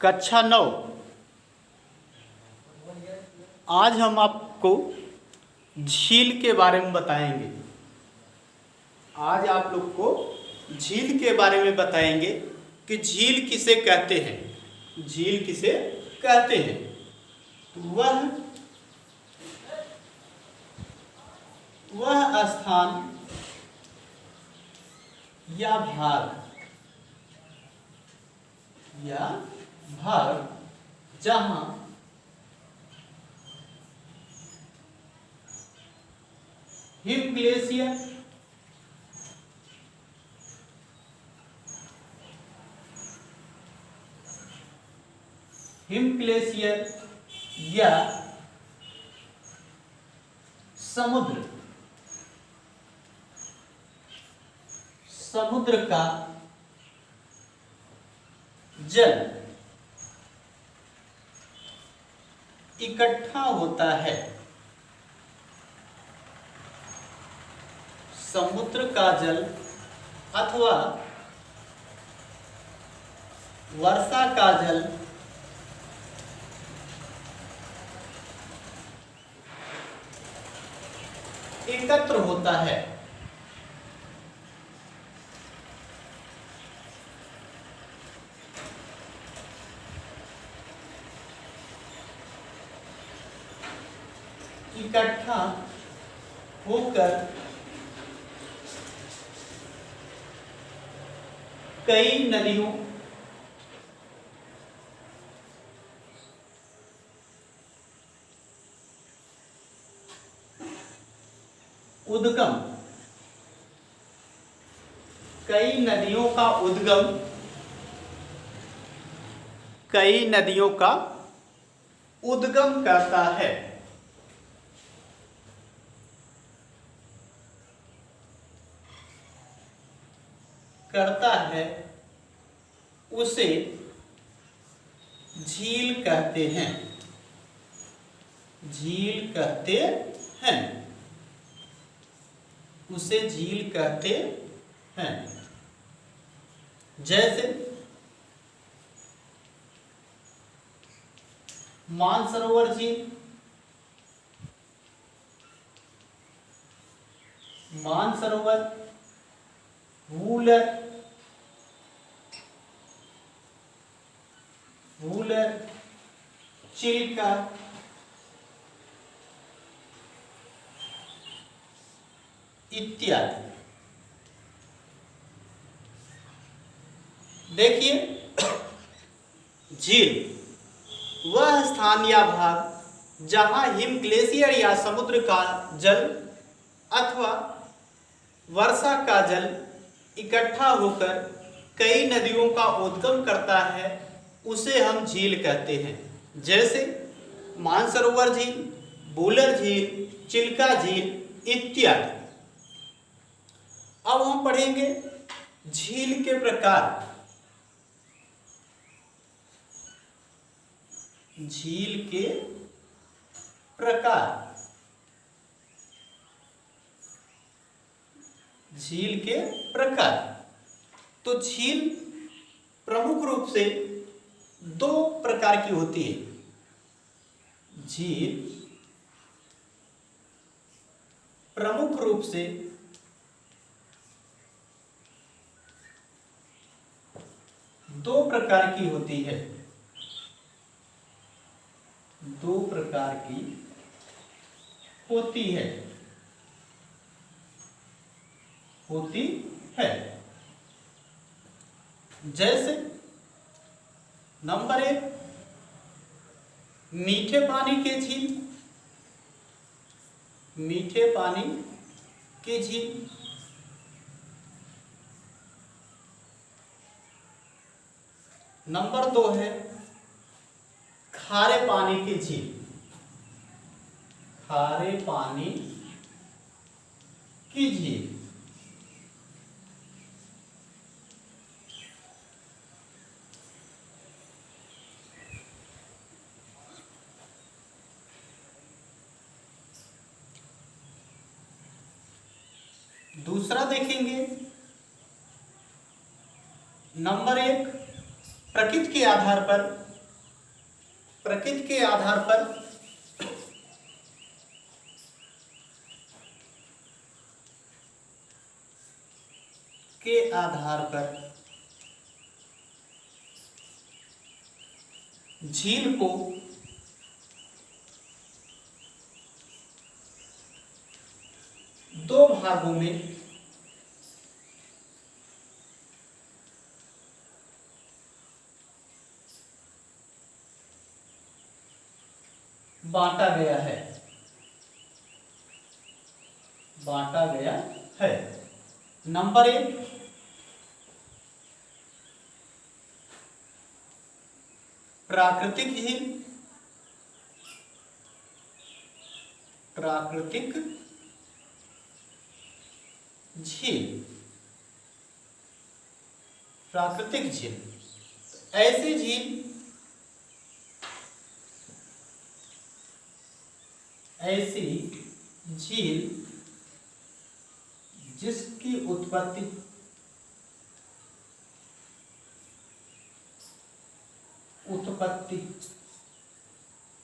कक्षा 9। आज हम आपको झील के बारे में बताएंगे। आज आप लोग को झील के बारे में बताएंगे कि झील किसे कहते हैं। झील किसे कहते हैं? वह स्थान या भाग जहां हिम ग्लेशियर या समुद्र का जल इकट्ठा होता है। समुद्र का जल अथवा वर्षा का जल एकत्र होता है। इकट्ठा होकर कई नदियों कई नदियों का उद्गम करता है। उसे झील कहते हैं। उसे झील कहते हैं। जैसे मानसरोवर झील, वूलर, चिल्का इत्यादि। देखिए, झील वह स्थान या भाग जहां हिम ग्लेशियर या समुद्र का जल अथवा वर्षा का जल इकट्ठा होकर कई नदियों का उद्गम करता है, उसे हम झील कहते हैं। जैसे मानसरोवर झील, वूलर झील, चिल्का झील इत्यादि। अब हम पढ़ेंगे झील के प्रकार। झील के प्रकार। तो झील प्रमुख रूप से दो प्रकार की होती है। झील प्रमुख रूप से दो प्रकार की होती है। जैसे नंबर 1 मीठे पानी के झील। नंबर 2 है खारे पानी की झील। दूसरा देखेंगे, नंबर 1 प्रकृति के आधार पर प्रकृति के आधार पर झील को दो भागों में बांटा गया है। नंबर 1, प्राकृतिक झील। ऐसी झील जिसकी उत्पत्ति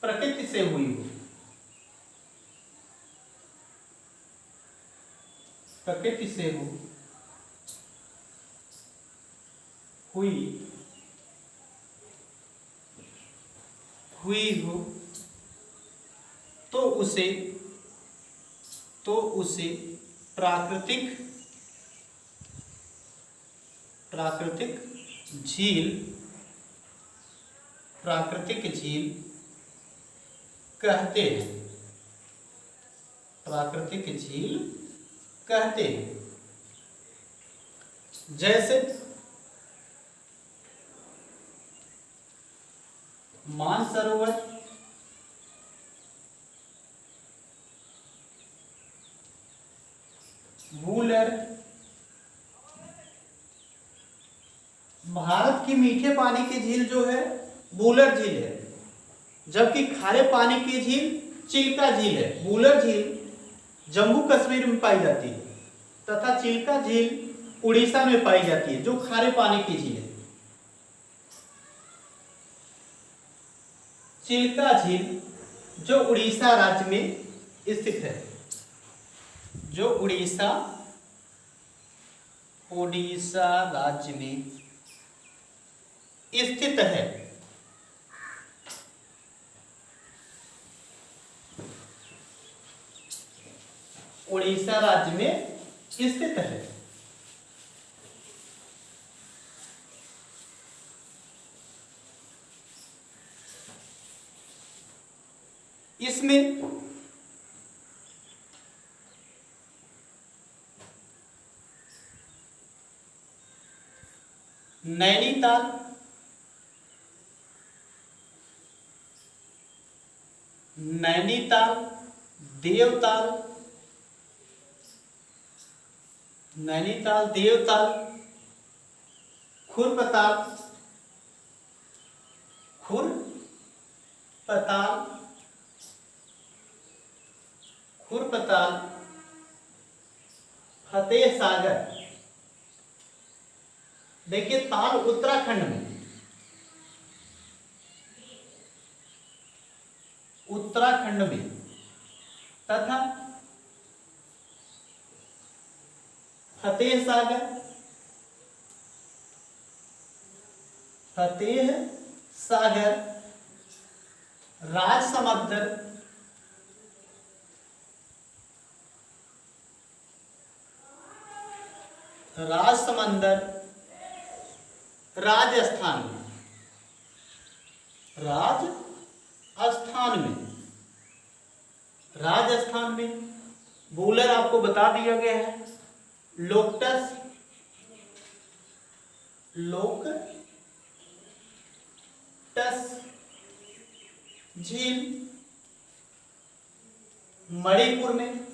प्रकृति से हुई हो, हुई हो तो उसे प्राकृतिक झील कहते हैं। जैसे मानसरोवर, वूलर। भारत की मीठे पानी की झील जो है वूलर झील है, जबकि खारे पानी की झील चिल्का झील है। वूलर झील जम्मू कश्मीर में पाई जाती है तथा चिल्का झील उड़ीसा में पाई जाती है, जो खारे पानी की झील है। चिल्का झील जो उड़ीसा राज्य में स्थित है, उड़ीसा राज्य में स्थित है। उड़ीसा राज्य में स्थित है। इसमें नैनीताल, देवताल, खुरपताल, फतेह सागर। देखिए, ताल उत्तराखंड में तथा फतेह सागर राजसमंदर राजस्थान में वूलर आपको बता दिया गया है। लोकटस झील मणिपुर में,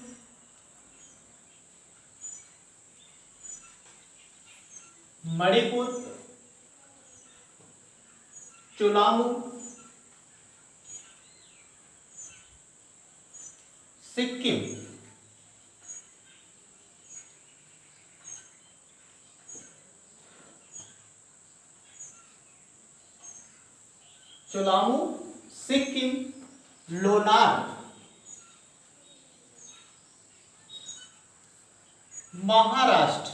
चुलामू सिक्किम, सिक्किम, लोनार, महाराष्ट्र,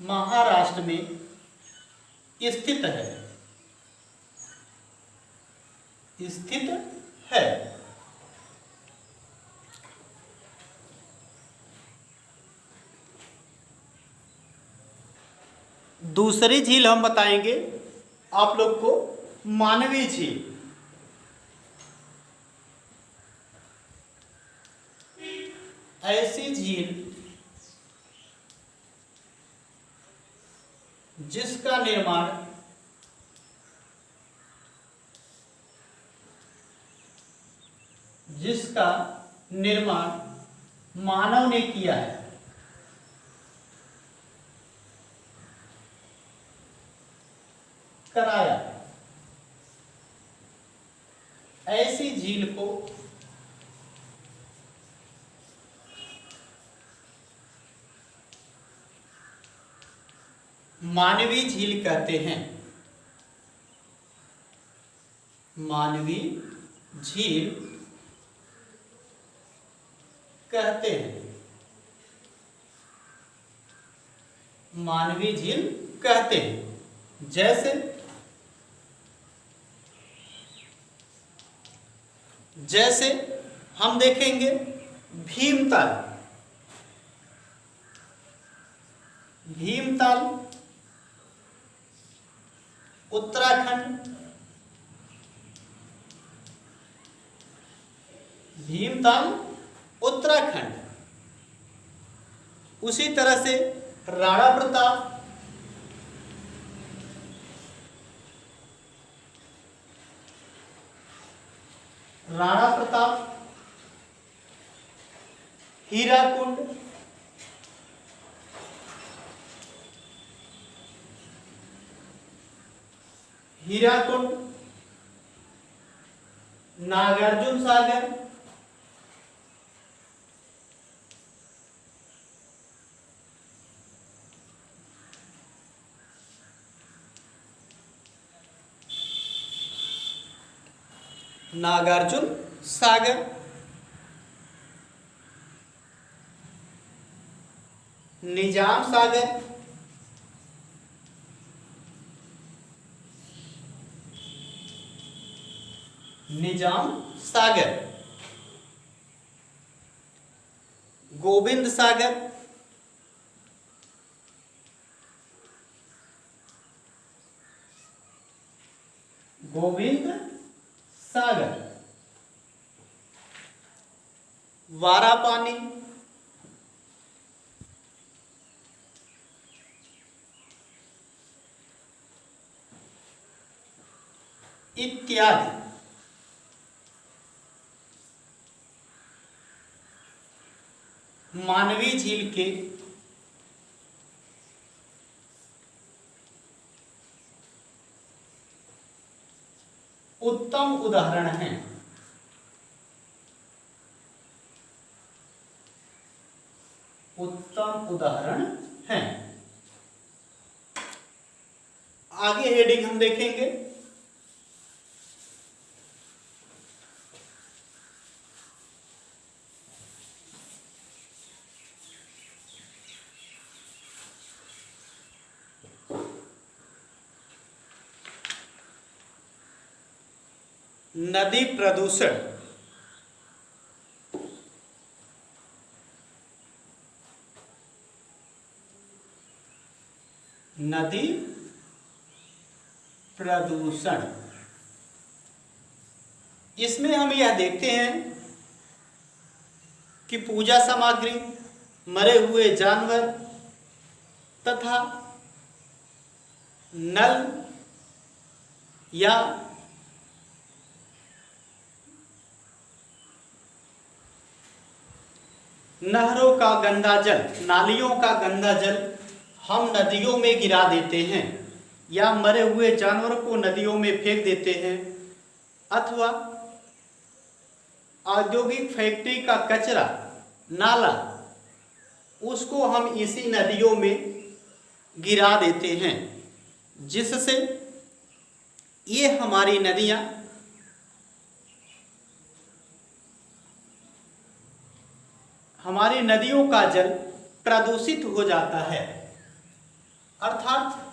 महाराष्ट्र में स्थित है। दूसरी झील हम बताएंगे आप लोग को, मानवी झील। ऐसी झील जिसका निर्माण मानव ने किया है। कराया। ऐसी झील को मानवी झील कहते हैं। मानवी झील कहते हैं। मानवी झील कहते हैं। जैसे हम देखेंगे भीमताल। भीमताल उत्तराखंड, भीमताल उत्तराखंड। उसी तरह से राणा प्रताप, हीराकुंड, नागार्जुन सागर, नागार्जुन सागर, निजाम सागर, निजाम सागर, गोविंद सागर, गोविंद सागर, वारापानी, इत्यादि। मानवी झील के उत्तम उदाहरण हैं। उत्तम उदाहरण हैं। आगे हेडिंग हम देखेंगे नदी प्रदूषण। नदी प्रदूषण, इसमें हम यह देखते हैं कि पूजा सामग्री, मरे हुए जानवर तथा नल या नहरों का गंदा जल, नालियों का गंदा जल हम नदियों में गिरा देते हैं, या मरे हुए जानवरों को नदियों में फेंक देते हैं, अथवा औद्योगिक फैक्ट्री का कचरा, नाला, उसको हम इसी नदियों में गिरा देते हैं, जिससे ये हमारी नदियाँ हमारी नदियों का जल प्रदूषित हो जाता है। अर्थात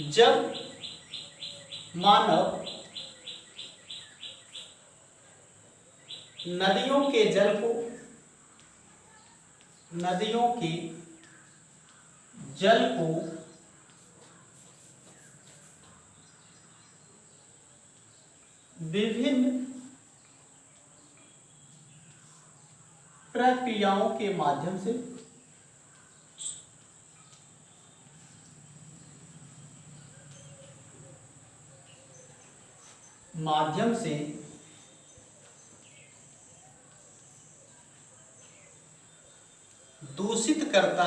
जब मानव नदियों के जल को विभिन्न प्रक्रियाओं के माध्यम से दूषित करता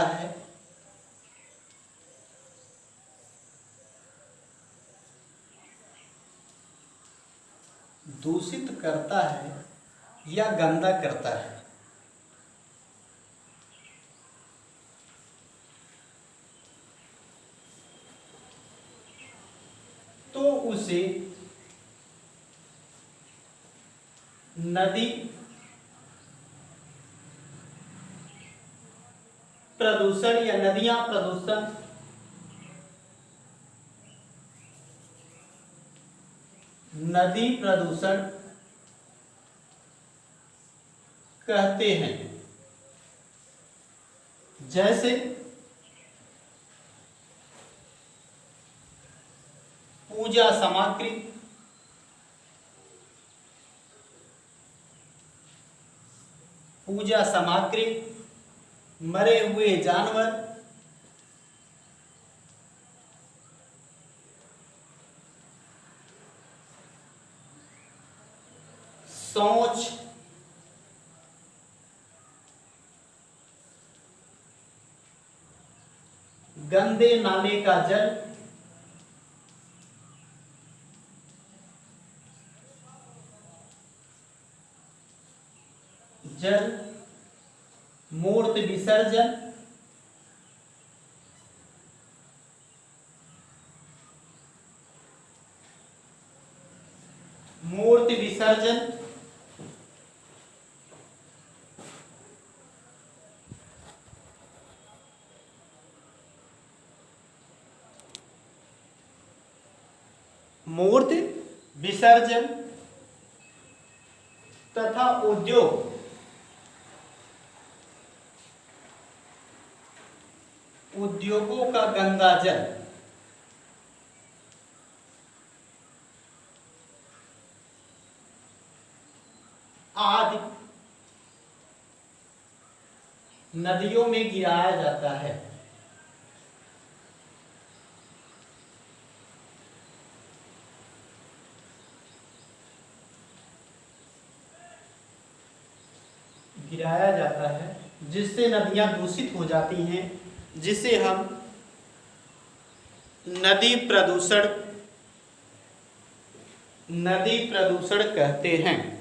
है, या गंदा करता है। तो उसे नदी प्रदूषण या नदियां प्रदूषण नदी प्रदूषण कहते हैं। जैसे पूजा सामग्री, मरे हुए जानवर, शौच, गंदे नाले का जल, मूत्र विसर्जन, मूर्ति विसर्जन तथा उद्योगों का गंगा जल आदि नदियों में गिराया जाता है। जिससे नदियां दूषित हो जाती हैं, जिसे हम नदी प्रदूषण कहते हैं।